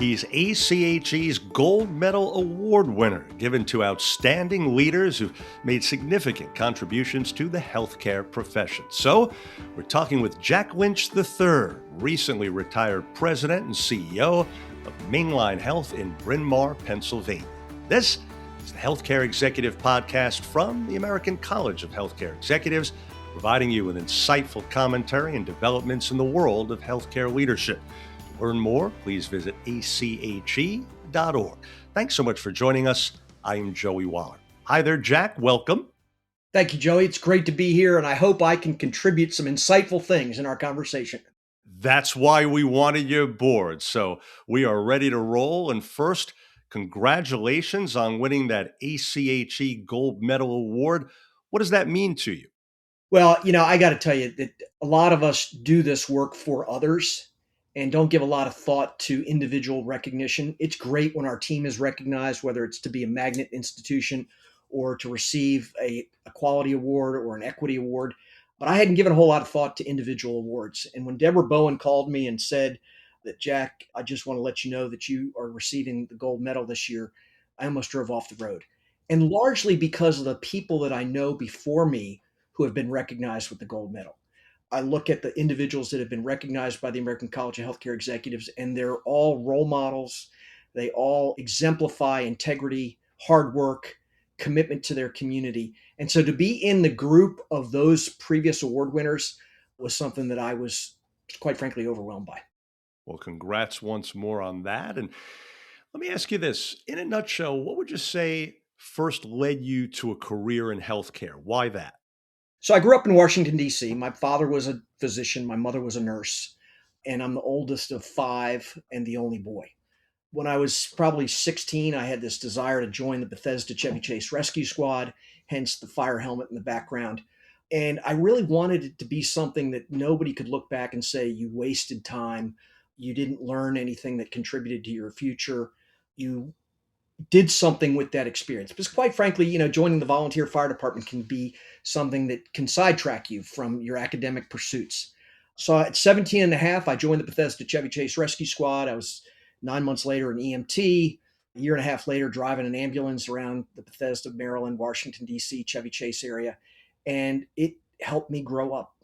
He's ACHE's Gold Medal Award winner, given to outstanding leaders who've made significant contributions to the healthcare profession. So, we're talking with Jack Lynch III, recently retired president and CEO of Mainline Health in Bryn Mawr, Pennsylvania. This is the Healthcare Executive Podcast from the American College of Healthcare Executives, providing you with insightful commentary and developments in the world of healthcare leadership. To learn more, please visit ache.org. Thanks so much for joining us. I am Joey Waller. Hi there, Jack. Welcome. Thank you, Joey. It's great to be here, and I hope I can contribute some insightful things in our conversation. That's why we wanted you aboard. So we are ready to roll. And first, congratulations on winning that ACHE Gold Medal Award. What does that mean to you? Well, I got to tell you that a lot of us do this work for others and don't give a lot of thought to individual recognition. It's great when our team is recognized, whether it's to be a magnet institution or to receive a quality award or an equity award. But I hadn't given a whole lot of thought to individual awards. And when Deborah Bowen called me and said that, Jack, I just want to let you know that you are receiving the gold medal this year, I almost drove off the road. And largely because of the people that I know before me who have been recognized with the gold medal. I look at the individuals that have been recognized by the American College of Healthcare Executives, and they're all role models. They all exemplify integrity, hard work, commitment to their community. And so to be in the group of those previous award winners was something that I was, quite frankly, overwhelmed by. Well, congrats once more on that. And let me ask you this. In a nutshell, what would you say first led you to a career in healthcare? Why that? So I grew up in Washington, D.C. My father was a physician. My mother was a nurse. And I'm the oldest of five and the only boy. When I was probably 16, I had this desire to join the Bethesda Chevy Chase Rescue Squad, hence the fire helmet in the background. And I really wanted it to be something that nobody could look back and say, you wasted time. You didn't learn anything that contributed to your future. You did something with that experience. Because quite frankly, joining the volunteer fire department can be something that can sidetrack you from your academic pursuits. So at 17 and a half, I joined the Bethesda Chevy Chase Rescue Squad. I was 9 months later an EMT, a year and a half later driving an ambulance around the Bethesda, Maryland, Washington, D.C., Chevy Chase area. And it helped me grow up.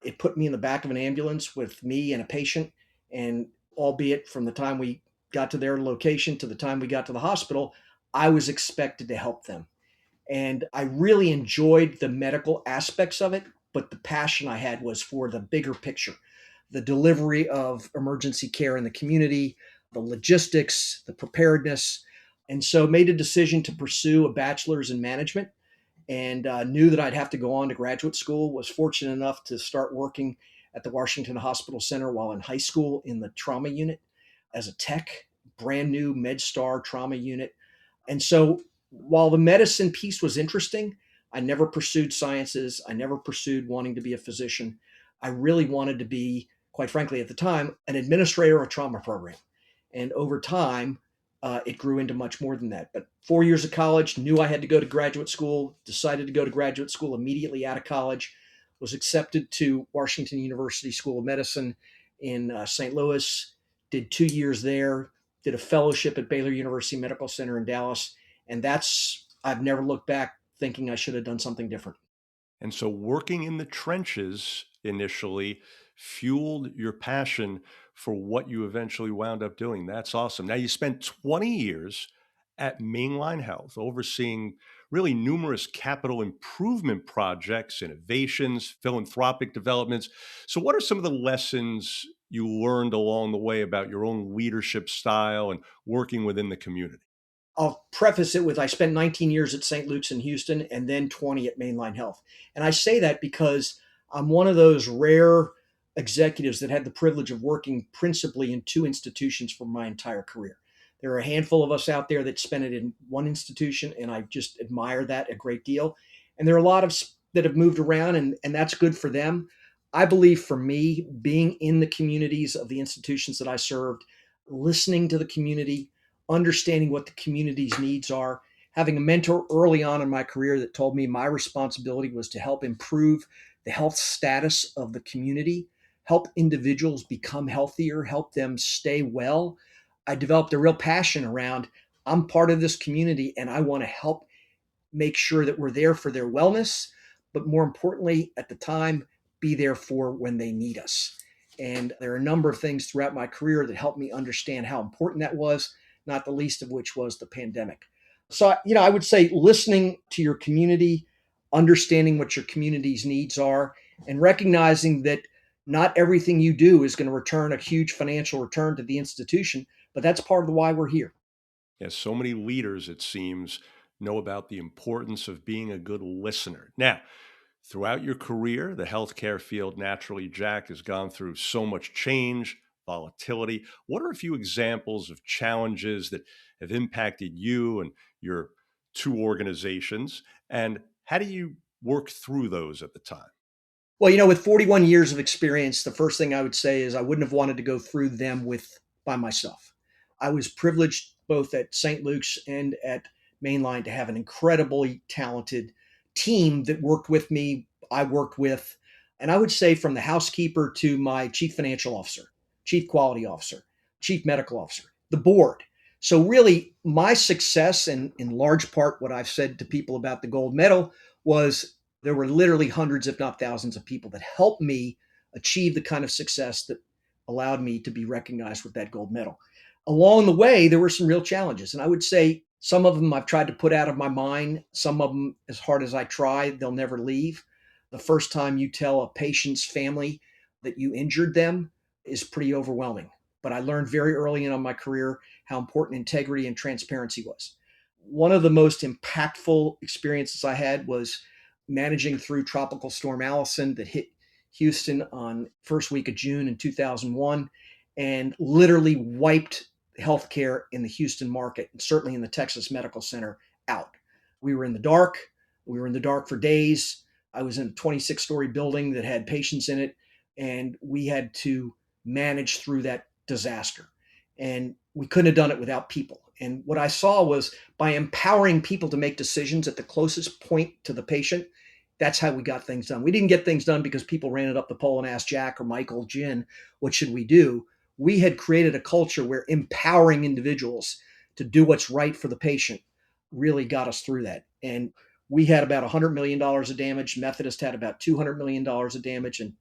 It put me in the back of an ambulance with me and a patient. And albeit from the time we got to their location to the time we got to the hospital, I was expected to help them. And I really enjoyed the medical aspects of it, but the passion I had was for the bigger picture, the delivery of emergency care in the community, the logistics, the preparedness. And so made a decision to pursue a bachelor's in management and knew that I'd have to go on to graduate school, was fortunate enough to start working at the Washington Hospital Center while in high school in the trauma unit as a tech, brand new MedStar trauma unit. And so while the medicine piece was interesting, I never pursued sciences. I never pursued wanting to be a physician. I really wanted to be, quite frankly, at the time, an administrator of a trauma program. And over time, it grew into much more than that. But 4 years of college, knew I had to go to graduate school, decided to go to graduate school immediately out of college, was accepted to Washington University School of Medicine in St. Louis, did 2 years there, did a fellowship at Baylor University Medical Center in Dallas. And I've never looked back thinking I should have done something different. And so working in the trenches initially fueled your passion for what you eventually wound up doing. That's awesome. Now you spent 20 years at Mainline Health, overseeing really numerous capital improvement projects, innovations, philanthropic developments. So what are some of the lessons you learned along the way about your own leadership style and working within the community? I'll preface it with I spent 19 years at St. Luke's in Houston and then 20 at Mainline Health. And I say that because I'm one of those rare executives that had the privilege of working principally in two institutions for my entire career. There are a handful of us out there that spent it in one institution, and I just admire that a great deal. And there are a lot of that have moved around, and that's good for them. I believe for me, being in the communities of the institutions that I served, listening to the community, understanding what the community's needs are, having a mentor early on in my career that told me my responsibility was to help improve the health status of the community, help individuals become healthier, help them stay well. I developed a real passion around I'm part of this community and I want to help make sure that we're there for their wellness, but more importantly, at the time, be there for when they need us. And there are a number of things throughout my career that helped me understand how important that was, not the least of which was the pandemic. So, I would say listening to your community, understanding what your community's needs are, and recognizing that not everything you do is going to return a huge financial return to the institution, but that's part of the why we're here. Yes, so many leaders, it seems, know about the importance of being a good listener. Now, throughout your career, the healthcare field naturally, Jack, has gone through so much change, volatility. What are a few examples of challenges that have impacted you and your two organizations? And how do you work through those at the time? Well, with 41 years of experience, the first thing I would say is I wouldn't have wanted to go through them with by myself. I was privileged both at St. Luke's and at Mainline to have an incredibly talented team that worked with me, I worked with, and I would say from the housekeeper to my chief financial officer, chief quality officer, chief medical officer, the board. So really my success, and in large part what I've said to people about the gold medal, was there were literally hundreds, if not thousands, of people that helped me achieve the kind of success that allowed me to be recognized with that gold medal. Along the way, there were some real challenges. And I would say some of them I've tried to put out of my mind. Some of them, as hard as I try, they'll never leave. The first time you tell a patient's family that you injured them is pretty overwhelming. But I learned very early in my career how important integrity and transparency was. One of the most impactful experiences I had was managing through Tropical Storm Allison that hit Houston on first week of June in 2001 and literally wiped healthcare in the Houston market and certainly in the Texas Medical Center out. We were in the dark. We were in the dark for days. I was in a 26-story building that had patients in it, and we had to manage through that disaster. And we couldn't have done it without people. And what I saw was by empowering people to make decisions at the closest point to the patient, that's how we got things done. We didn't get things done because people ran it up the pole and asked Jack or Michael, Jen, what should we do? We had created a culture where empowering individuals to do what's right for the patient really got us through that. And we had about $100 million of damage. Methodist had about $200 million of damage. And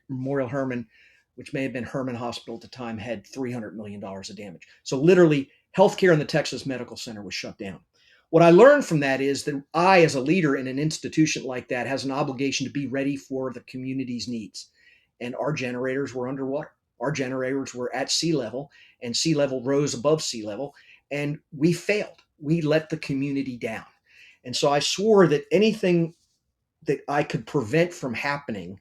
Memorial Hermann, which may have been Hermann Hospital at the time, had $300 million of damage. So literally, healthcare in the Texas Medical Center was shut down. What I learned from that is that I, as a leader in an institution like that, has an obligation to be ready for the community's needs. And our generators were underwater. Our generators were at sea level, and sea level rose above sea level, and we failed. We let the community down. And so I swore that anything that I could prevent from happening,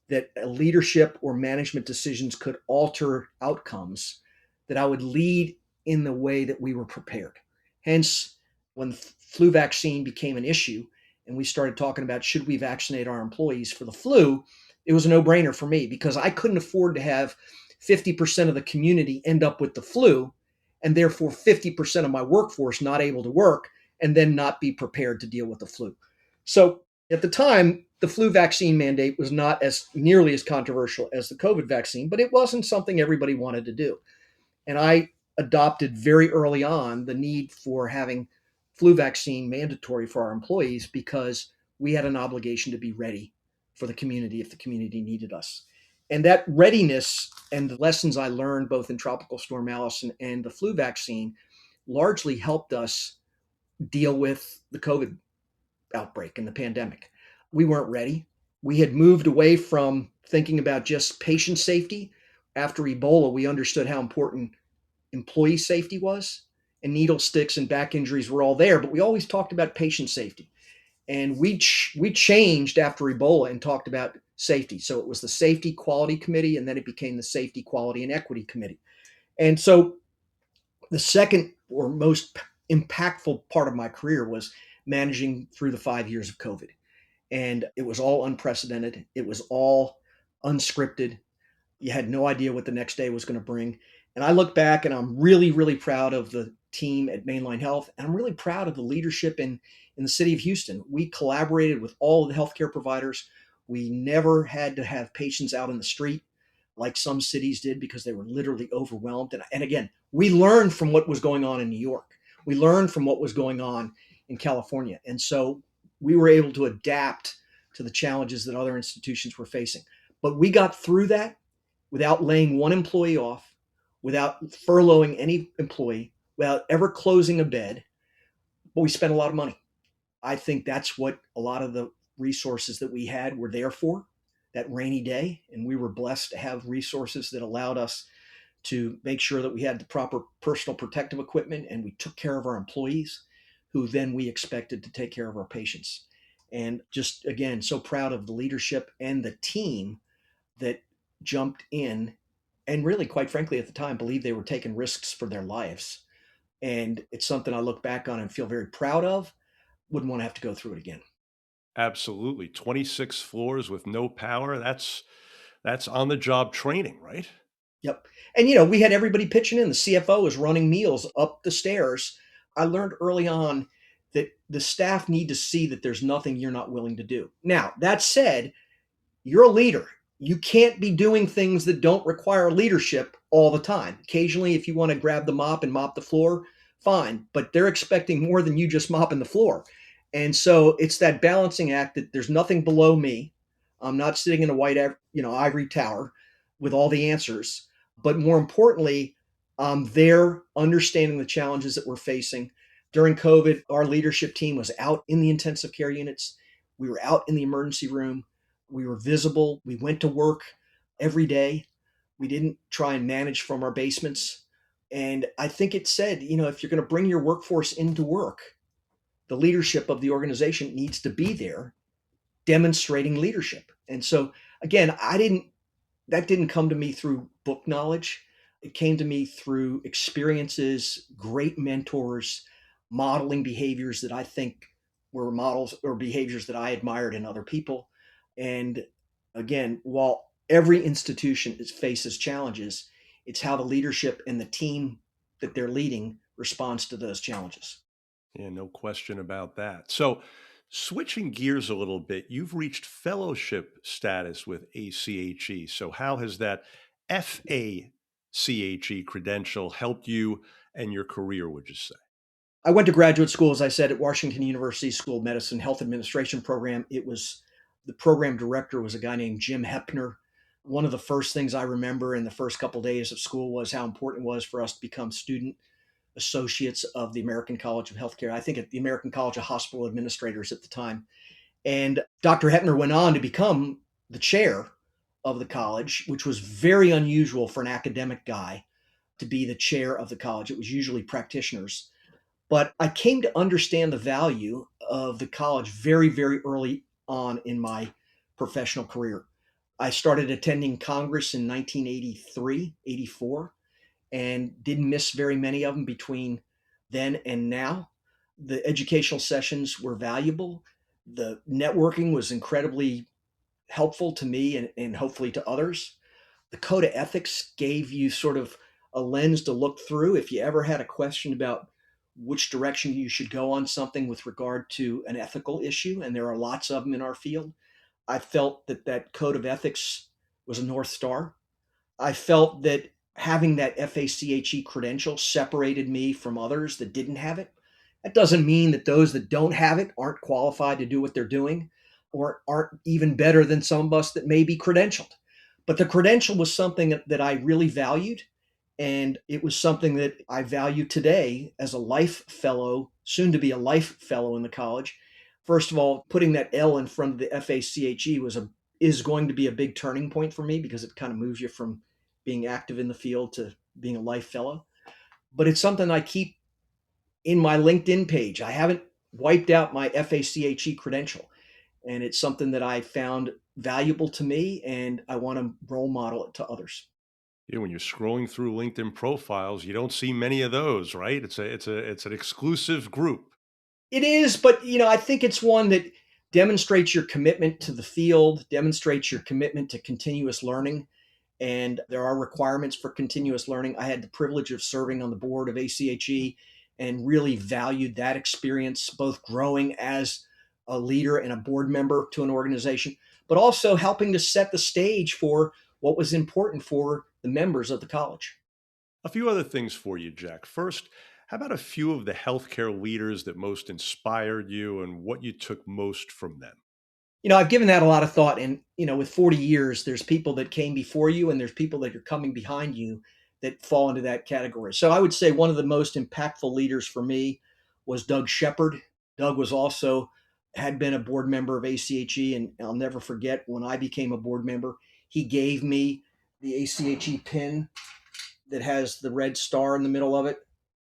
that leadership or management decisions could alter outcomes, that I would lead in the way that we were prepared. Hence, when the flu vaccine became an issue and we started talking about should we vaccinate our employees for the flu, it was a no-brainer for me because I couldn't afford to have 50% of the community end up with the flu and therefore 50% of my workforce not able to work and then not be prepared to deal with the flu. So at the time, the flu vaccine mandate was not as nearly as controversial as the COVID vaccine, but it wasn't something everybody wanted to do. And I adopted very early on the need for having flu vaccine mandatory for our employees because we had an obligation to be ready for the community if the community needed us. And that readiness and the lessons I learned both in Tropical Storm Allison and the flu vaccine largely helped us deal with the COVID outbreak and the pandemic. We weren't ready. We had moved away from thinking about just patient safety. After Ebola, we understood how important employee safety was, and needle sticks and back injuries were all there, but we always talked about patient safety. And we changed after Ebola and talked about safety. So it was the Safety Quality Committee, and then it became the Safety Quality and Equity Committee. And so the second or most impactful part of my career was managing through the 5 years of COVID. And it was all unprecedented. It was all unscripted. You had no idea what the next day was going to bring. And I look back and I'm really, really proud of the team at Mainline Health. And I'm really proud of the leadership in the city of Houston. We collaborated with all of the healthcare providers. We never had to have patients out in the street. like some cities did because they were literally overwhelmed. And again, we learned from what was going on in New York. We learned from what was going on in California. And so we were able to adapt to the challenges that other institutions were facing. But we got through that without laying one employee off, without furloughing any employee, without ever closing a bed. But we spent a lot of money. I think that's what a lot of the resources that we had were there for, that rainy day. And we were blessed to have resources that allowed us to make sure that we had the proper personal protective equipment and we took care of our employees, who then we expected to take care of our patients. And just again, so proud of the leadership and the team that jumped in and really, quite frankly, at the time, believed they were taking risks for their lives. And it's something I look back on and feel very proud of. Wouldn't want to have to go through it again. Absolutely. 26 floors with no power. That's on the job training, right? Yep. And we had everybody pitching in. The CFO was running meals up the stairs. I learned early on that the staff need to see that there's nothing you're not willing to do. Now, that said, you're a leader. You can't be doing things that don't require leadership all the time. Occasionally, if you want to grab the mop and mop the floor, fine. But they're expecting more than you just mopping the floor. And so it's that balancing act that there's nothing below me. I'm not sitting in a white, ivory tower with all the answers. But more importantly, I'm there understanding the challenges that we're facing. During COVID, our leadership team was out in the intensive care units. We were out in the emergency room. We were visible. We went to work every day. We didn't try and manage from our basements. And I think it said, if you're going to bring your workforce into work, the leadership of the organization needs to be there demonstrating leadership. And so again, that didn't come to me through book knowledge. It came to me through experiences, great mentors, modeling behaviors that I think were models or behaviors that I admired in other people. And again, while every institution faces challenges, it's how the leadership and the team that they're leading responds to those challenges. Yeah, no question about that. So, switching gears a little bit, you've reached fellowship status with ACHE. So, how has that FACHE credential helped you and your career, would you say? I went to graduate school, as I said, at Washington University School of Medicine Health Administration program. The program director was a guy named Jim Hepner. One of the first things I remember in the first couple of days of school was how important it was for us to become student associates of the American College of Healthcare. I think at the American College of Hospital Administrators at the time. And Dr. Hepner went on to become the chair of the college, which was very unusual for an academic guy to be the chair of the college. It was usually practitioners. But I came to understand the value of the college very, very early on in my professional career. I started attending Congress in 1983, 84, and didn't miss very many of them between then and now. The educational sessions were valuable. The networking was incredibly helpful to me and hopefully to others. The code of ethics gave you sort of a lens to look through if you ever had a question about which direction you should go on something with regard to an ethical issue, and there are lots of them in our field. I felt that code of ethics was a North Star. I felt that having that FACHE credential separated me from others that didn't have it. That doesn't mean that those that don't have it aren't qualified to do what they're doing or aren't even better than some of us that may be credentialed. But the credential was something that I really valued. And it was something that I value today as a life fellow, soon to be a life fellow in the college. First of all, putting that L in front of the FACHE is going to be a big turning point for me because it kind of moves you from being active in the field to being a life fellow. But it's something I keep in my LinkedIn page. I haven't wiped out my FACHE credential, and it's something that I found valuable to me, and I want to role model it to others. Yeah, when you're scrolling through LinkedIn profiles, you don't see many of those, right? It's an exclusive group. It is, but I think it's one that demonstrates your commitment to the field, demonstrates your commitment to continuous learning, and there are requirements for continuous learning. I had the privilege of serving on the board of ACHE and really valued that experience, both growing as a leader and a board member to an organization, but also helping to set the stage for what was important for the members of the college. A few other things for you, Jack. First, how about a few of the healthcare leaders that most inspired you and what you took most from them? I've given that a lot of thought. And, with 40 years, there's people that came before you and there's people that are coming behind you that fall into that category. So I would say one of the most impactful leaders for me was Doug Shepard. Doug was also had been a board member of ACHE, and I'll never forget when I became a board member, he gave me the ACHE pin that has the red star in the middle of it.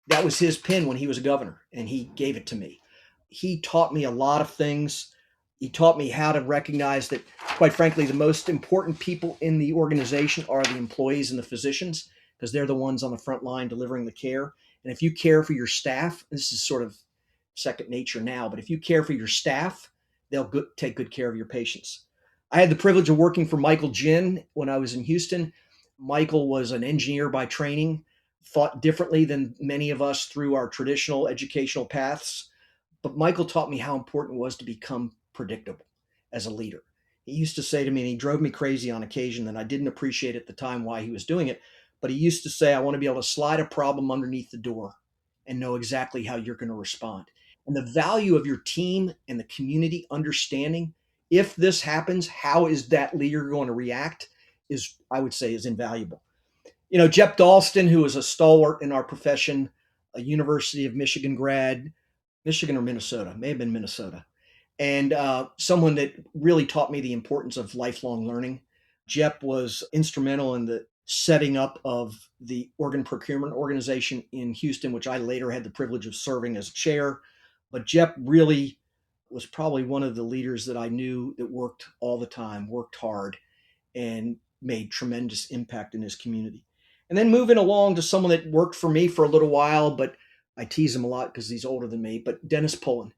That was his pin when he was a governor, and he gave it to me. He taught me a lot of things. He taught me how to recognize that, quite frankly, the most important people in the organization are the employees and the physicians, because they're the ones on the front line delivering the care. And if you care for your staff, this is sort of second nature now, but if you care for your staff, they'll take good care of your patients. I had the privilege of working for Michael Ginn when I was in Houston. Michael was an engineer by training, thought differently than many of us through our traditional educational paths. But Michael taught me how important it was to become predictable as a leader. He used to say to me, and he drove me crazy on occasion, and I didn't appreciate at the time why he was doing it, but he used to say, I want to be able to slide a problem underneath the door and know exactly how you're going to respond. And the value of your team and the community understanding, if this happens, how is that leader going to react, is, I would say, is invaluable. Jep Dalston, who is a stalwart in our profession, a University of Michigan grad, Michigan or Minnesota, may have been Minnesota, and someone that really taught me the importance of lifelong learning. Jep was instrumental in the setting up of the organ procurement organization in Houston, which I later had the privilege of serving as chair. But Jep really was probably one of the leaders that I knew that worked all the time, worked hard, and made tremendous impact in his community. And then moving along to someone that worked for me for a little while, but I tease him a lot because he's older than me, but Dennis Pullen.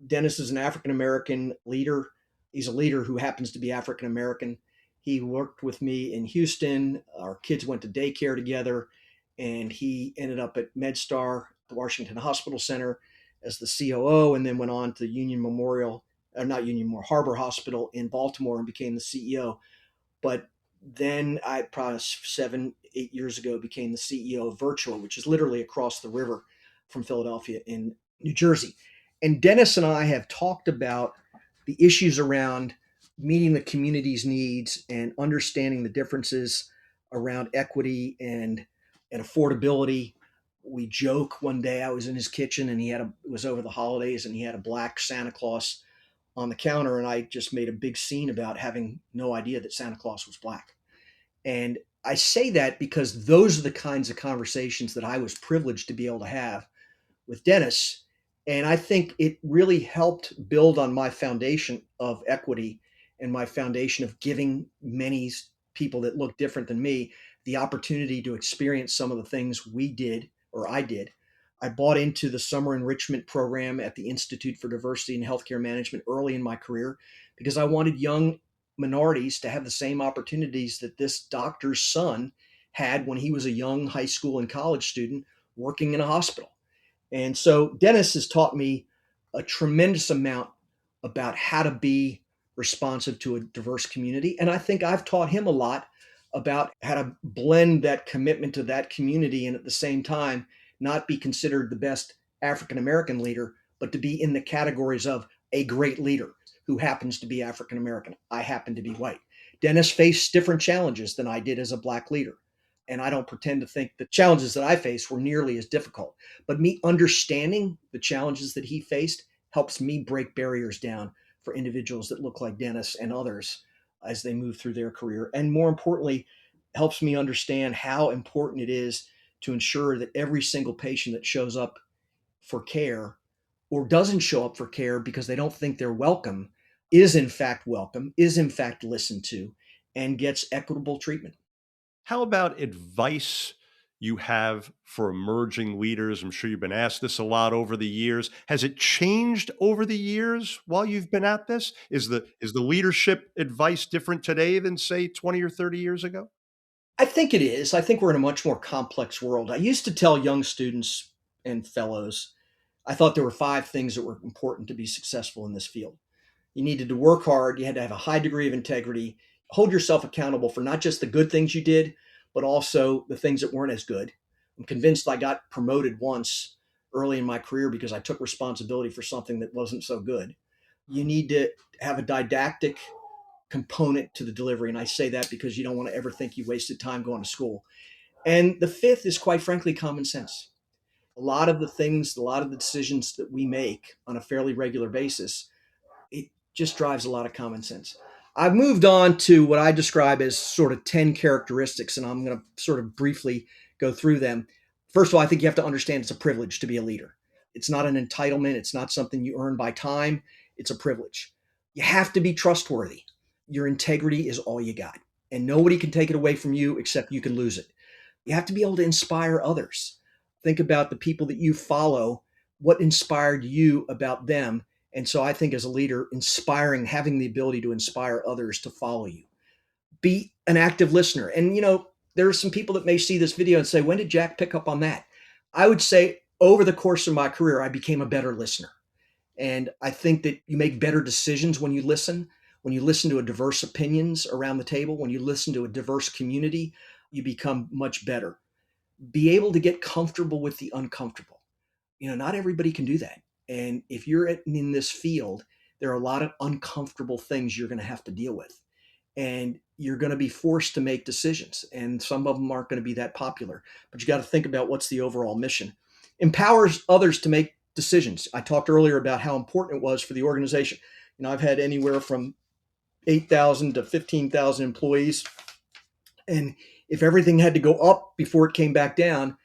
Dennis is an African American leader. He's a leader who happens to be African American. He worked with me in Houston. Our kids went to daycare together, and he ended up at MedStar, the Washington Hospital Center, as the COO, and then went on to Union Memorial, not Union Memorial, Harbor Hospital in Baltimore, and became the CEO. But then I probably 7, 8 years ago became the CEO of Virtua, which is literally across the river from Philadelphia in New Jersey. And Dennis and I have talked about the issues around meeting the community's needs and understanding the differences around equity and affordability. We joke one day I was in his kitchen and it was over the holidays and he had a black Santa Claus on the counter, and I just made a big scene about having no idea that Santa Claus was black. And I say that because those are the kinds of conversations that I was privileged to be able to have with Dennis. And I think it really helped build on my foundation of equity and my foundation of giving many people that look different than me the opportunity to experience some of the things we did or I did. I bought into the summer enrichment program at the Institute for Diversity in Healthcare Management early in my career because I wanted young minorities to have the same opportunities that this doctor's son had when he was a young high school and college student working in a hospital. And so Dennis has taught me a tremendous amount about how to be responsive to a diverse community. And I think I've taught him a lot about how to blend that commitment to that community and at the same time not be considered the best African American leader, but to be in the categories of a great leader who happens to be African American. I happen to be white. Dennis faced different challenges than I did as a black leader. And I don't pretend to think the challenges that I faced were nearly as difficult. But me understanding the challenges that he faced helps me break barriers down for individuals that look like Dennis and others as they move through their career. And more importantly, helps me understand how important it is to ensure that every single patient that shows up for care or doesn't show up for care because they don't think they're welcome, is in fact listened to, and gets equitable treatment. How about advice you have for emerging leaders? I'm sure you've been asked this a lot over the years. Has it changed over the years while you've been at this? Is the leadership advice different today than say 20 or 30 years ago? I think it is. I think we're in a much more complex world. I used to tell young students and fellows, I thought there were 5 things that were important to be successful in this field. You needed to work hard, you had to have a high degree of integrity, hold yourself accountable for not just the good things you did, but also the things that weren't as good. I'm convinced I got promoted once early in my career because I took responsibility for something that wasn't so good. You need to have a didactic component to the delivery. And I say that because you don't want to ever think you wasted time going to school. And the fifth is, quite frankly, common sense. A lot of the things, a lot of the decisions that we make on a fairly regular basis, it just drives a lot of common sense. I've moved on to what I describe as sort of 10 characteristics, and I'm going to sort of briefly go through them. First of all, I think you have to understand it's a privilege to be a leader. It's not an entitlement, it's not something you earn by time, it's a privilege. You have to be trustworthy. Your integrity is all you got, and nobody can take it away from you except you can lose it. You have to be able to inspire others. Think about the people that you follow, what inspired you about them. And so I think as a leader, inspiring, having the ability to inspire others to follow you. Be an active listener. And, there are some people that may see this video and say, when did Jack pick up on that? I would say over the course of my career, I became a better listener. And I think that you make better decisions when you listen to a diverse opinions around the table, when you listen to a diverse community, you become much better. Be able to get comfortable with the uncomfortable. Not everybody can do that. And if you're in this field, there are a lot of uncomfortable things you're going to have to deal with. And you're going to be forced to make decisions. And some of them aren't going to be that popular. But you got to think about what's the overall mission. Empowers others to make decisions. I talked earlier about how important it was for the organization. I've had anywhere from 8,000 to 15,000 employees. And if everything had to go up before it came back down,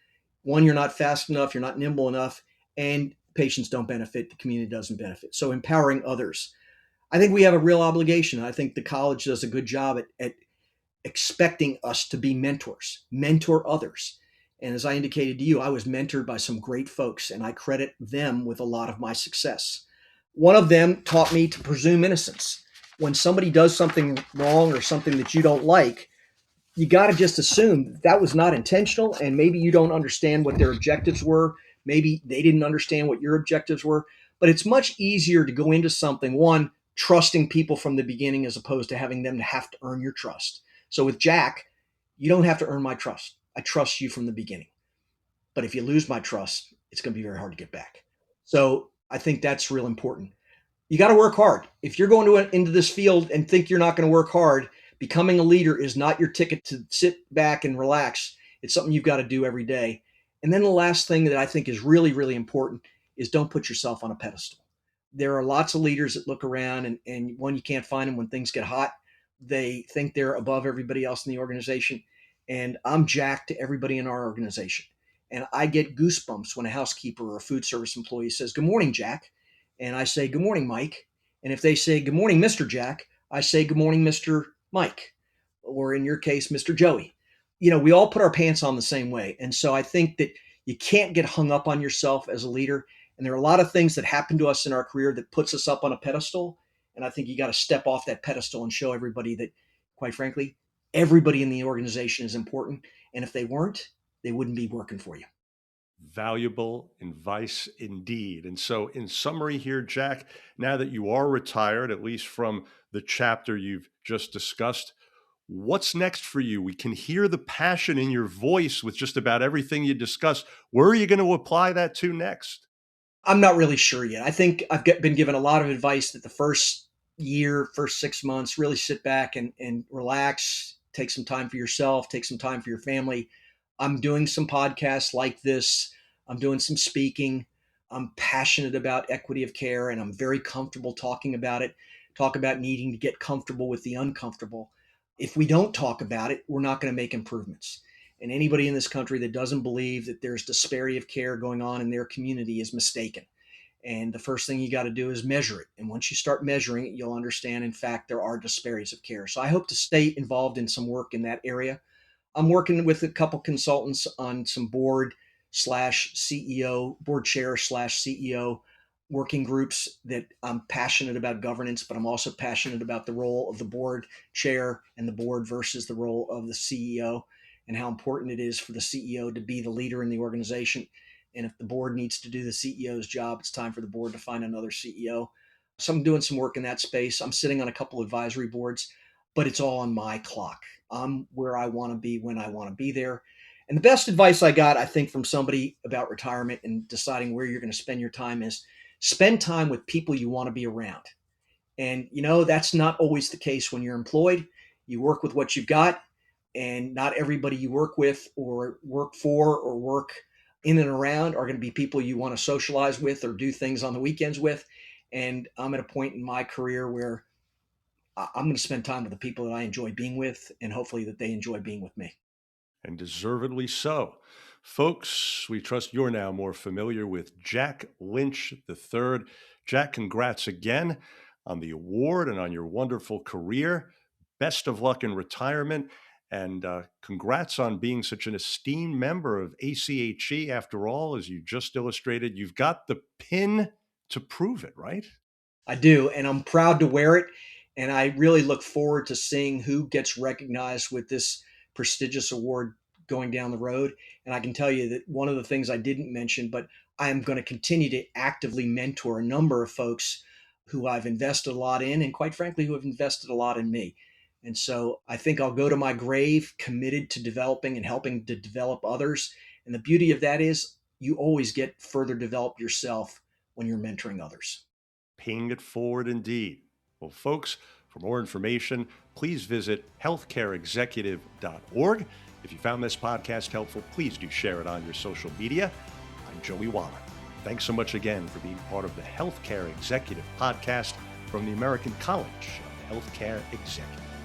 one, you're not fast enough, you're not nimble enough, and patients don't benefit, the community doesn't benefit. So empowering others. I think we have a real obligation. I think the college does a good job at expecting us to be mentors, mentor others. And as I indicated to you, I was mentored by some great folks, and I credit them with a lot of my success. One of them taught me to presume innocence. When somebody does something wrong or something that you don't like, you got to just assume that was not intentional, and maybe you don't understand what their objectives were. Maybe they didn't understand what your objectives were. But it's much easier to go into something, one, trusting people from the beginning as opposed to having them to have to earn your trust. So with Jack, you don't have to earn my trust. I trust you from the beginning. But if you lose my trust, it's going to be very hard to get back. So I think that's real important. You got to work hard. If you're going into this field and think you're not going to work hard, becoming a leader is not your ticket to sit back and relax. It's something you've got to do every day. And then the last thing that I think is really, really important is don't put yourself on a pedestal. There are lots of leaders that look around and when you can't find them when things get hot, they think they're above everybody else in the organization. And I'm Jack to everybody in our organization. And I get goosebumps when a housekeeper or a food service employee says, "Good morning, Jack." And I say, "Good morning, Mike." And if they say, "Good morning, Mr. Jack," I say, "Good morning, Mr. Mike," or in your case, Mr. Joey. We all put our pants on the same way. And so I think that you can't get hung up on yourself as a leader. And there are a lot of things that happen to us in our career that puts us up on a pedestal. And I think you got to step off that pedestal and show everybody that, quite frankly, everybody in the organization is important. And if they weren't, they wouldn't be working for you. Valuable advice indeed. And so, in summary here, Jack, now that you are retired, at least from the chapter you've just discussed, what's next for you? We can hear the passion in your voice with just about everything you discussed. Where are you going to apply that to next? I'm not really sure yet. I think been given a lot of advice that the first year, first 6 months, really sit back and relax, take some time for yourself, take some time for your family. I'm doing some podcasts like this. I'm doing some speaking. I'm passionate about equity of care and I'm very comfortable talking about it. Talk about needing to get comfortable with the uncomfortable. If we don't talk about it, we're not going to make improvements. And anybody in this country that doesn't believe that there's disparity of care going on in their community is mistaken. And the first thing you got to do is measure it. And once you start measuring it, you'll understand, in fact, there are disparities of care. So I hope to stay involved in some work in that area. I'm working with a couple consultants on some board slash CEO, board chair slash CEO working groups that I'm passionate about governance, but I'm also passionate about the role of the board chair and the board versus the role of the CEO and how important it is for the CEO to be the leader in the organization. And if the board needs to do the CEO's job, it's time for the board to find another CEO. So I'm doing some work in that space. I'm sitting on a couple advisory boards. but it's all on my clock. I'm where I want to be when I want to be there. And the best advice I got, I think, from somebody about retirement and deciding where you're going to spend your time is spend time with people you want to be around. And, that's not always the case when you're employed. You work with what you've got, and not everybody you work with or work for or work in and around are going to be people you want to socialize with or do things on the weekends with. And I'm at a point in my career where I'm going to spend time with the people that I enjoy being with, and hopefully that they enjoy being with me. And deservedly so. Folks, we trust you're now more familiar with Jack Lynch III. Jack, congrats again on the award and on your wonderful career. Best of luck in retirement. And congrats on being such an esteemed member of ACHE. After all, as you just illustrated, you've got the pin to prove it, right? I do, and I'm proud to wear it. And I really look forward to seeing who gets recognized with this prestigious award going down the road. And I can tell you that one of the things I didn't mention, but I am going to continue to actively mentor a number of folks who I've invested a lot in, and quite frankly, who have invested a lot in me. And so I think I'll go to my grave committed to developing and helping to develop others. And the beauty of that is you always get further developed yourself when you're mentoring others. Paying it forward indeed. Well, folks, for more information, please visit healthcareexecutive.org. If you found this podcast helpful, please do share it on your social media. I'm Joey Waller. Thanks so much again for being part of the Healthcare Executive podcast from the American College of Healthcare Executives.